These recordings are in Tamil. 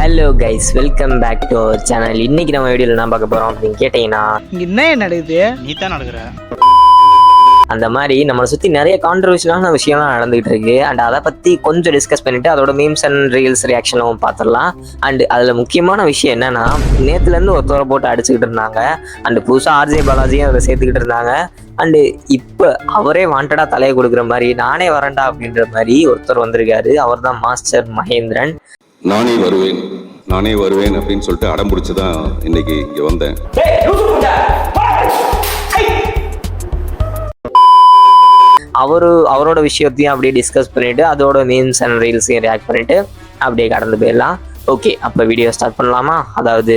Hello guys, welcome back to our channel. இன்னைக்கு நம்ம வீடியோவில் என்ன பார்க்க போகிறோம் அப்படின்னு கேட்டிங்கன்னா, என்ன நடக்குது? நீ தான் நடக்கிற அந்த மாதிரி நம்மளை சுற்றி நிறைய கான்ட்ரவர்ஷியலான விஷயம்லாம் நடந்துகிட்டு இருக்கு. அண்ட் அதை பற்றி கொஞ்சம் டிஸ்கஸ் பண்ணிட்டு அதோட மீம்ஸ் அண்ட் ரீல்ஸ் ரியாக்ஷனும் பார்த்துடலாம். அண்ட் அதில் முக்கியமான விஷயம் என்னன்னா, நேற்றுலேருந்து ஒருத்தரை போட்டு அடிச்சுக்கிட்டு இருந்தாங்க. அண்டு புதுசாக ஆர்ஜே பாலாஜியும் அதை சேர்த்துக்கிட்டு இருந்தாங்க. அண்டு இப்போ அவரே வாண்டடாக தலையை கொடுக்குற மாதிரி நானே வரேன்டா அப்படின்ற மாதிரி ஒருத்தர் வந்திருக்காரு. அவர் தான் மாஸ்டர் மகேந்திரன். நானே வருவேன் அப்படின்னு சொல்லிட்டு அடம் பிடிச்சி தான் இன்னைக்கு இங்கே வந்தேன். அவரோட விஷயத்தையும் அப்படியே டிஸ்கஸ் பண்ணிட்டு அதோட மீம்ஸ் அண்ட் ரீல்ஸையும் ரியாக்ட் பண்ணிட்டு அப்படியே கடந்து போயிடலாம். ஓகே, அப்போ வீடியோ ஸ்டார்ட் பண்ணலாமா? அதாவது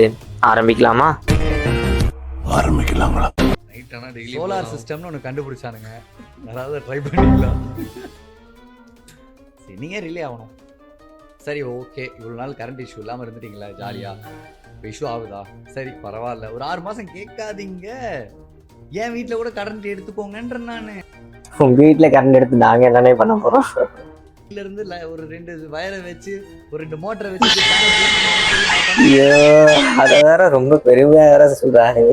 ஆரம்பிக்கலாமா? ஆரம்பிக்கலாங்களா? சோலார் சிஸ்டம்னு ஒன்று கண்டுபிடிச்சானுங்க. அதாவது ட்ரை பண்ணிக்கலாம். நீங்கள் ரிலே ஆகணும். சரி, ஓகே, இவ்வளோ நாள் கரண்ட் இஷ்யூ இல்லாமல் இருந்துட்டீங்களா? ஜாலியாக இப்போ இஷ்யூ ஆகுதா? சரி, பரவாயில்ல, ஒரு 6 மாதம் கேட்காதீங்க. என் வீட்டில் கூட கரண்ட் எடுத்துக்கோங்கன்ற நான். உங்கள் வீட்டில் கரண்ட் எடுத்து நாங்கள் என்னென்ன பண்ண போகிறோம்? இருந்து ஒரு 2 வயரை வச்சு ஒரு 2 மோட்டரை வச்சு. ஐயோ, அதை வேற ரொம்ப பெருமையாக வேற சொல்கிறாரு.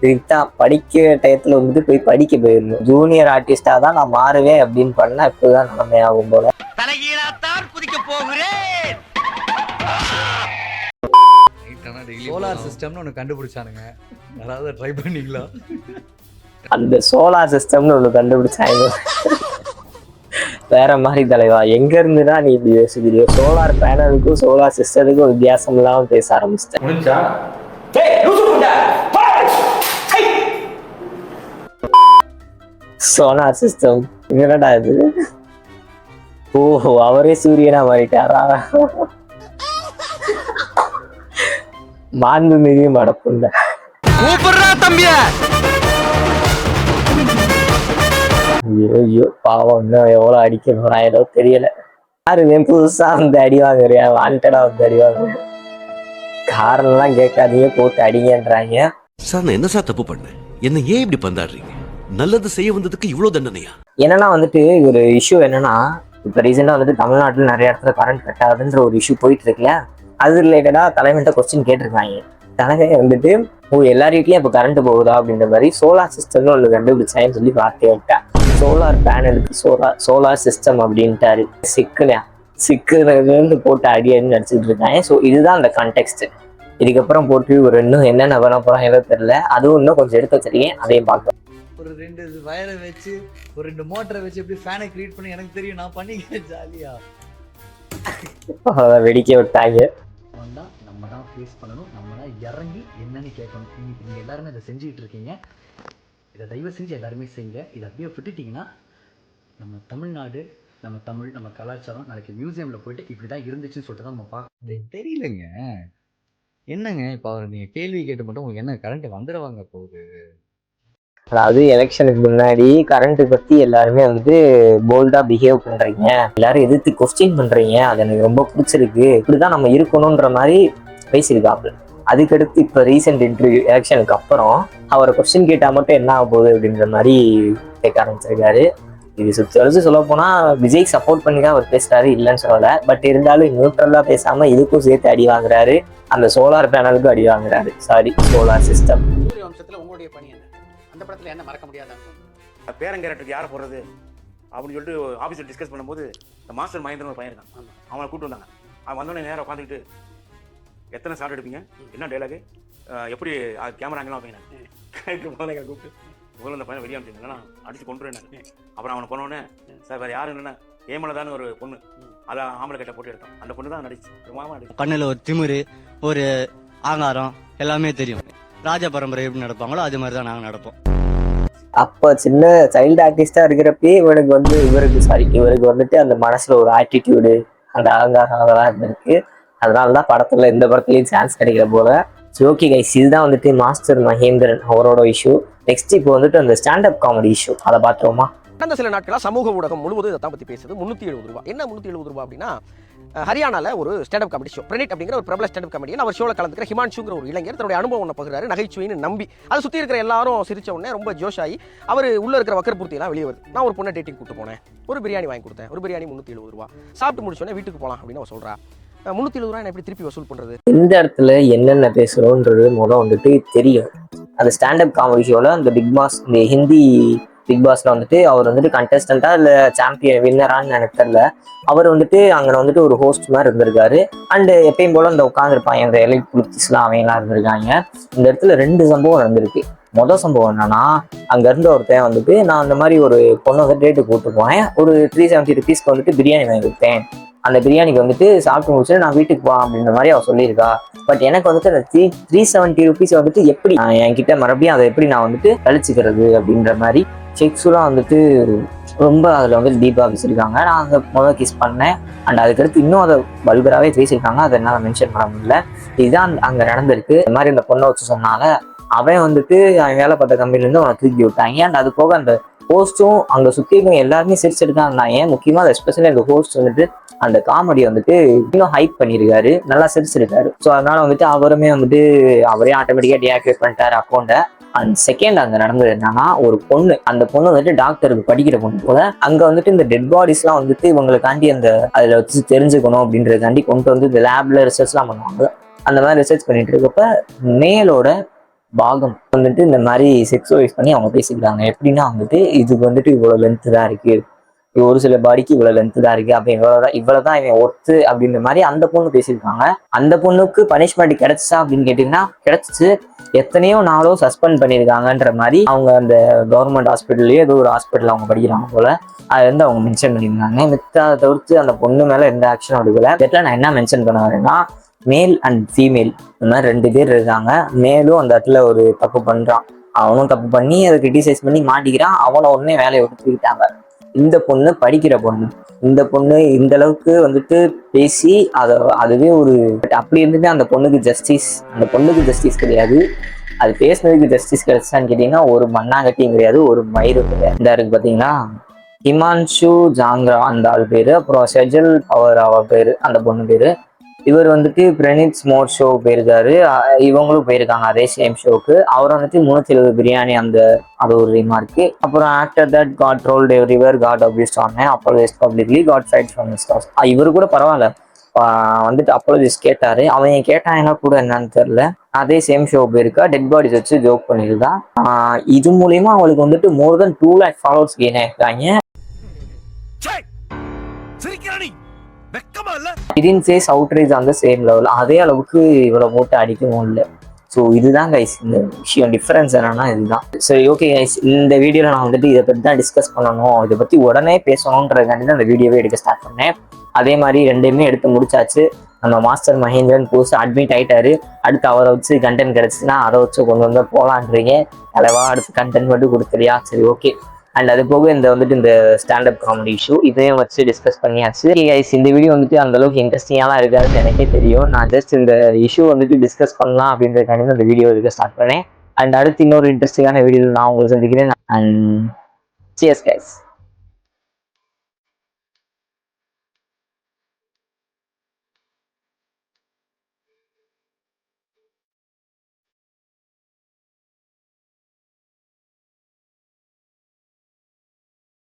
இதுதான் படிக்கிற டயத்தில் வந்துட்டு போய் படிக்க போயிடணும். ஜூனியர் ஆர்டிஸ்டாக தான் நான் மாறுவேன் அப்படின்னு பண்ணால் இப்போதான் நிலைமையாகும் போல. சோலார் சிஸ்டம்னு ஒன்று கண்டுபிடிச்சானுங்க. அதாவது ட்ரை பண்ணிங்களா? அந்த சோலார் சிஸ்டம்னு ஒன்று கண்டுபிடிச்சாங்க. வேற மாதிரி தலைவா, எங்க இருந்துதான் நீ இப்படி யோசிக்கிறியோ? சோலார் பேனலுக்கும் சோலார் சிஸ்டத்துக்கும் வித்தியாசம் இல்லாம பேச ஆரம்பிச்சிட்டேன். சோலார் சிஸ்டம் என்னடா இது? ஓஹோ, அவரே சூரியனா மாறிட்டாரா? மாண்பு மிகு மடப்புண்ட ஐயோ பாவம், இன்னும் எவ்வளவு அடிக்கணும் ஏதோ தெரியல. யாருமே புதுசா வந்து அடி வாங்குறியா? வாண்டடா வந்து அடி வாங்குறேன். காரணம்லாம் கேட்காதீங்க, போட்டு அடிங்கன்றாங்க. சார், நான் என்ன சார் தப்பு பண்ணேன்? என்ன ஏன் இப்படி பந்தாடுறீங்க? நல்லது செய்ய வந்ததுக்கு இவ்வளவு தண்டனையா? என்னன்னா வந்துட்டு ஒரு இஷ்யூ என்னன்னா, இப்போ ரீசெண்டாக வந்துட்டு தமிழ்நாட்டில் நிறைய இடத்துல கரண்ட் கட் ஆகுதுன்ற ஒரு இஷ்யூ போயிட்டு இருக்குல்ல, அது ரிலேட்டடாக தலைவன்ட்ட கொஸ்டின் கேட்டிருக்காங்க. தலைமை வந்துட்டு எல்லார் வீட்லையும் இப்போ கரண்ட் போகுதா அப்படின்ற மாதிரி சோலார் சிஸ்டம்னு ஒன்று கண்டுபிடிச்சான்னு சொல்லி வார்த்தையை விட்டேன். சோலார் பேனலுக்கு சோலார் சிஸ்டம் அப்படின்ட்டாரு. சிக்குலேருந்து போட்டு அடியன்னு நடிச்சுட்டு இருக்காங்க. ஸோ இதுதான் அந்த கான்டெக்ட். இதுக்கப்புறம் போட்டு ஒரு இன்னும் என்னென்ன பண்ண போகிறோம் ஏதோ தெரியல. அதுவும் இன்னும் கொஞ்சம் எடுத்து வச்சிருக்கேன், அதையும் பார்க்கலாம். ஒரு 2 வயரை வச்சு ஒரு 2 மோட்டரை வச்சு எப்படி ஃபேனை கிரியேட் பண்ணி எனக்கு தெரியும், நான் பண்ணிக்கிறேன் ஜாலியா. வெடிக்க விட்டாங்க. நம்ம தான் ஃபேஸ் பண்ணணும், நம்ம தான் இறங்கி என்னன்னு கேட்கணும். இன்னைக்கு நீங்கள் எல்லாருமே இதை செஞ்சுக்கிட்டு இருக்கீங்க. இதை தயவு செஞ்சு எல்லாருமே செய்யுங்க. இதை அப்படியே விட்டுட்டிங்கன்னா நம்ம தமிழ்நாடு, நம்ம தமிழ், நம்ம கலாச்சாரம் நாளைக்கு மியூசியமில் போயிட்டு இப்படி தான் இருந்துச்சுன்னு சொல்லிட்டு தான் நம்ம பார்க்க தெரியலங்க. என்னங்க இப்போ நீங்கள் கேள்வி கேட்டு மட்டும் உங்களுக்கு என்ன கரண்ட் வந்துடுவாங்க போகுது? அதாவது எலெக்ஷனுக்கு முன்னாடி கரண்ட் பத்தி எல்லாருமே வந்து போல்டா பிஹேவ் பண்றீங்க, எல்லாரும் எதிர்த்து கொஸ்டின் பண்றீங்க, அது எனக்கு ரொம்ப பிடிச்சிருக்கு, இப்படிதான் நம்ம இருக்கணும்ன்ற மாதிரி பேசியிருக்காப்புல. அதுக்கடுத்து இப்போ ரீசெண்ட் இன்டர்வியூ எலெக்ஷனுக்கு அப்புறம் அவரை கொஸ்டின் கேட்டால் மட்டும் என்ன ஆக போகுது அப்படின்ற மாதிரி கேட்க ஆரம்பிச்சிருக்காரு. இது சுற்றி வளர்ச்சி சொல்ல போனா விஜய் சப்போர்ட் பண்ணி தான் அவர் பேசுறாரு, இல்லைன்னு சொல்லலை. பட் இருந்தாலும் நியூட்ரலா பேசாம இதுக்கும் சேர்த்து அடி வாங்குறாரு, அந்த சோலார் பேனலுக்கும் அடி வாங்குறாரு. Sorry, solar system. உங்களுடைய பணி என்ன? அந்த படத்தில் என்ன மறக்க முடியாத பேரன் கேரக்டருக்கு யாரை போடுறது அப்படின்னு சொல்லிட்டு ஆஃபீஸில் டிஸ்கஸ் பண்ணும்போது இந்த மாஸ்டர் மகேந்திரன் ஒரு பையன் இருக்கான். அவனை கூப்பிட்டு வந்தாங்க. அவன் வந்தோடனே நேராக உட்காந்துக்கிட்டு எத்தனை ஷாட் எடுப்பீங்க, என்ன டைலாகு, எப்படி கேமரா அங்கெல்லாம் வைப்பீங்க முதல்ல கூப்பிட்டு முதல்ல அந்த பையனை வெளியே அனுப்பிச்சிருந்தேன், அடிச்சு கொண்டுருவேன். அப்புறம் அவனை போனோடனே, சார் வேறு யாரும் இல்லைன்னா ஏமலதான்னு ஒரு பொண்ணு, அதான் ஆம்பளை கட்ட போட்டு எடுத்தான், அந்த பொண்ணு தான் நடிச்சு அடிச்சு. கண்ணில் ஒரு திமிரு, ஒரு ஆங்காரம் எல்லாமே தெரியும். ராஜ பரம்பரை எப்படி நடப்பாங்களோ அது மாதிரி தான் நாங்கள் நடப்போம். அப்போ சின்ன சைல்டு ஆர்டிஸ்டா இருக்கிறப்பே இவருக்கு வந்துட்டு அந்த மனசுல ஒரு ஆட்டிடியூடு, அந்த அகங்காரம் அதெல்லாம் இருந்திருக்கு. அதனாலதான் படத்துல எந்த படத்துலயும் சான்ஸ் கிடைக்கிற போல. ஓகே கைஸ், இதுதான் வந்துட்டு மாஸ்டர் மகேந்திரன் அவரோட இஷ்யூ. நெக்ஸ்ட் இப்போ வந்துட்டு அந்த ஸ்டாண்டப் காமெடி இஷ்யூ, அதை பார்த்துருவோமா? கடந்த சில நாட்களாக சமூக ஊடகம் முழுவதும் இதை தான் பற்றி பேசுது. 370 ரூபா. என்ன 370 ரூபா அப்படின்னா, ஹரியானாவில் ஒரு ஸ்டாண்டப் காமெடி ஷோ, பிரணீத் அப்படிங்கிற ஒரு பிரபல ஸ்டாண்டப் காமெடியன், அவர் ஷோவில் கலந்துக்கிற ஹிமான்ஷுங்கிற ஒரு இளைஞர் தன்னுடைய அனுபவம் ஒன்று பகிர்றாரு, நகைச்சுவைன்னு நம்பி. அதை சுற்றி இருக்கிற எல்லாரும் சிரிச்ச உடனே ரொம்ப ஜோஷாகி அவர் உள்ள இருக்கிற வக்கரபூர்த்தியெல்லாம் வெளியே வருது. நான் ஒரு பொண்ணை டேட்டிங் கூட்டு போனேன், ஒரு பிரியாணி வாங்கி கொடுத்தேன், ஒரு பிரியாணி 370 ரூபா. சாப்பிட்டு முடிச்சோடனே வீட்டுக்கு போகலாம் அப்படின்னு அவர் சொல்கிறா. ₹370 நான் எப்படி திருப்பி வசூல் பண்றது? இந்த இடத்துல என்னென்ன பேசுறோன்றது வந்துட்டு தெரியும். அந்த ஸ்டாண்டப் காமெடி ஷோல அந்த பிக் பாஸ், இந்த ஹிந்தி பிக் பாஸ்ல வந்துட்டு அவர் வந்துட்டு கண்டஸ்டண்டா இல்ல சாம்பியன் வின்னரான்னு எனக்கு தெரியல. அவர் வந்துட்டு அங்க வந்துட்டு ஒரு ஹோஸ்ட் மாதிரி இருந்திருக்காரு. அண்ட் எப்பயும் போல இந்த உட்காந்துருப்பாங்க இந்த எலைட் குளிச்சுலாம் அவங்கலாம் இருந்திருக்காங்க. இந்த இடத்துல 2 சம்பவம் நடந்திருக்கு. மொதல் சம்பவம் என்னன்னா, அங்க இருந்த ஒருத்தன் வந்துட்டு நான் அந்த மாதிரி ஒரு பொண்ணை வந்து டேட்டு கூப்பிட்டு போனேன். ஒரு ₹370 வந்துட்டு பிரியாணி வாங்கி கொடுத்தேன். அந்த பிரியாணிக்கு வந்துட்டு சாப்பிட்டு முடிச்சுட்டு நான் வீட்டுக்கு போகலாம் அப்படின்ற மாதிரி அவ சொல்லியிருக்கா. பட் எனக்கு வந்துட்டு அந்த ₹370 வந்துட்டு எப்படி என்கிட்ட மறுபடியும் அதை எப்படி நான் வந்துட்டு கழிச்சுக்கிறது அப்படின்ற மாதிரி செக்ஸுலாம் வந்துட்டு ரொம்ப அதில் வந்துட்டு டீப்பாக பேசியிருக்காங்க. நான் அந்த முதல் கிஸ் பண்ணேன். அண்ட் அதுக்கடுத்து இன்னும் அதை வல்கராகவே பேசியிருக்காங்க. அதை என்னால் மென்ஷன் பண்ண முடியல. இதுதான் அங்கே நடந்திருக்கு. இந்த மாதிரி அந்த பொண்ணை வச்சு சொன்னால அவன் வந்துட்டு அவன் வேலை பார்த்த கம்பெனிலேருந்து அவனை தூக்கி விட்டாங்க. அண்ட் அது போக அந்த ஹோஸ்ட்டும் அங்கே சுற்றி இருக்கவங்க எல்லாருமே சிரிச்சிருக்காங்க. ஏன் முக்கியமாக அந்த எஸ்பெஷலி அந்த ஹோஸ்ட் வந்துட்டு அந்த காமெடி வந்துட்டு இன்னும் ஹைப் பண்ணியிருக்காரு, நல்லா சிரிச்சிருக்காரு. ஸோ அதனால வந்துட்டு அவருமே வந்துட்டு அவரே ஆட்டோமேட்டிக்காக டீஆக்டிவேட் பண்ணிட்டாரு அக்கௌண்ட்டை. அண்ட் செகண்ட் அங்கே நடந்தது என்னன்னா, ஒரு பொண்ணு, அந்த பொண்ணு வந்துட்டு டாக்டருக்கு படிக்கிற பொண்ணு போல. அங்கே வந்துட்டு இந்த டெட் பாடிஸ்லாம் வந்துட்டு இவங்களுக்காண்டி அந்த அதில் வச்சு தெரிஞ்சுக்கணும் அப்படின்றதுக்காண்டி கொண்டு வந்து இந்த லேப்ல ரிசர்ச்லாம் பண்ணுவாங்க. அந்த மாதிரி ரிசர்ச் பண்ணிட்டு இருக்கப்ப மேலோட பாகம் வந்துட்டு இந்த மாதிரி செக்ஸுவலைஸ் பண்ணி அவங்க பேசிக்கிறாங்க. எப்படின்னா வந்துட்டு இதுக்கு வந்துட்டு இவ்வளோ லென்த்து தான் இருக்கு, ஒரு சில பாடிக்கு இவ்வளவு லென்த் தான் இருக்கு, அப்படி இவ்வளவுதான் இவன் ஒர்த்து அப்படின்ற மாதிரி அந்த பொண்ணு பேசியிருக்காங்க. அந்த பொண்ணுக்கு பனிஷ்மெண்ட் கிடைச்சா அப்படின்னு கேட்டீங்கன்னா கிடைச்சிச்சு. எத்தனையோ நாளோ சஸ்பெண்ட் பண்ணியிருக்காங்கன்ற மாதிரி அவங்க அந்த கவர்மெண்ட் ஹாஸ்பிட்டல்லையே ஏதோ ஒரு ஹாஸ்பிட்டல் அவங்க படிக்கிறாங்க போல, அது வந்து அவங்க மென்ஷன் பண்ணியிருந்தாங்க. மித்த அதை தவிர்த்து அந்த பொண்ணு மேல எந்த ஆக்ஷனும் எடுக்கல. இதில் நான் என்ன மென்ஷன் பண்ண வரேன்னா, மேல் அண்ட் ஃபீமேல் இந்த மாதிரி 2 பேர் இருக்காங்க. மேலும் அந்த இடத்துல ஒரு தப்பு பண்றான், அவனும் தப்பு பண்ணி அதை கிரிட்டிசைஸ் பண்ணி மாட்டிக்கிறான். அவனை உடனே வேலையை விட்டுக்கிட்டாங்க. இந்த பொண்ணு படிக்கிற பொண்ணு, இந்த பொண்ணு இந்த அளவுக்கு வந்துட்டு பேசி அதுவே ஒரு அப்படி இருந்துட்டு அந்த பொண்ணுக்கு ஜஸ்டிஸ் கிடையாது. அது பேசுனதுக்கு ஜஸ்டிஸ் கிடைச்சான்னு கேட்டீங்கன்னா ஒரு மண்ணாங்கட்டியும் கிடையாது, ஒரு மயிரும் கிடையாது. இந்த இருக்கு பாத்தீங்கன்னா ஹிமான்ஷு ஜாங்ரா அந்த ஆள் பேரு, அப்புறம் செஜல் பவர் அவ பேரு அந்த பொண்ணு பேரு. இவர் வந்துட்டு பிரணீத் ஸ்மோர் ஷோ போயிருக்காரு, இவங்களும் போயிருக்காங்க அதே சேம் ஷோக்கு. அவர் வந்துட்டு 370 பிரியாணி அது ஒரு ரிமார்க்கு. அப்புறம் after that got trolled everywhere got abused ஆனேன் apologise publicly got fight from his stars. இவரு கூட பரவாயில்ல வந்துட்டு அப்பாலஜைஸ் கேட்டாரு. அவன் கேட்டாங்கன்னா கூட என்னன்னு தெரியல. அதே சேம் ஷோ போயிருக்கா, டெட் பாடிஸ் வச்சு ஜோக் பண்ணிருக்கான். இது மூலியமா அவளுக்கு வந்துட்டு மோர் தென் 2 lakh ஃபாலோவர்ஸ் கெயின் ஆயிருக்காங்க. Didn't say outrage on the same level. அதே அளவுக்கு இவ்வளவு போட்டு அடிக்கவும் இல்லை. ஸோ இதுதான் கைஸ் இந்த விஷயம். டிஃபரன்ஸ் என்னன்னா இதுதான். சரி, ஓகே கைஸ், இந்த வீடியோவில் நான் வந்துட்டு இதை பற்றி தான் டிஸ்கஸ் பண்ணணும், இதை பற்றி உடனே பேசணுன்றதுக்காண்டி தான் அந்த வீடியோவே எடுக்க ஸ்டார்ட் பண்ணேன். அதே மாதிரி 2மே எடுத்து முடிச்சாச்சு. நம்ம மாஸ்டர் மகேந்திரன் புதுசாக அட்மிட் ஆகிட்டாரு. அடுத்து அவரை வச்சு கண்டென்ட் கிடச்சின்னா அதை வச்சு கொண்டு வந்து போகலான்றீங்க. தலைவா அடுத்து கண்டென்ட் மட்டும் கொடுத்துறியா? சரி, ஓகே. அண்ட் அது போக இந்த ஸ்டாண்டப் காமெடி இஷ்யூ இதையும் வச்சு டிஸ்கஸ் பண்ணியாச்சு. இந்த வீடியோ வந்துட்டு அந்த அளவுக்கு இன்ட்ரெஸ்டிங்காக தான் இருக்காதுன்னு எனக்கே தெரியும். நான் ஜஸ்ட் இந்த இஷ்யூ வந்துட்டு டிஸ்கஸ் பண்ணலாம் அப்படின்றதுக்காண்டி அந்த வீடியோ எடுக்க ஸ்டார்ட் பண்ணேன். அண்ட் அடுத்து இன்னொரு இன்ட்ரெஸ்டிங்கான வீடியோ நான் உங்களுக்கு சந்திக்கிறேன். And cheers guys.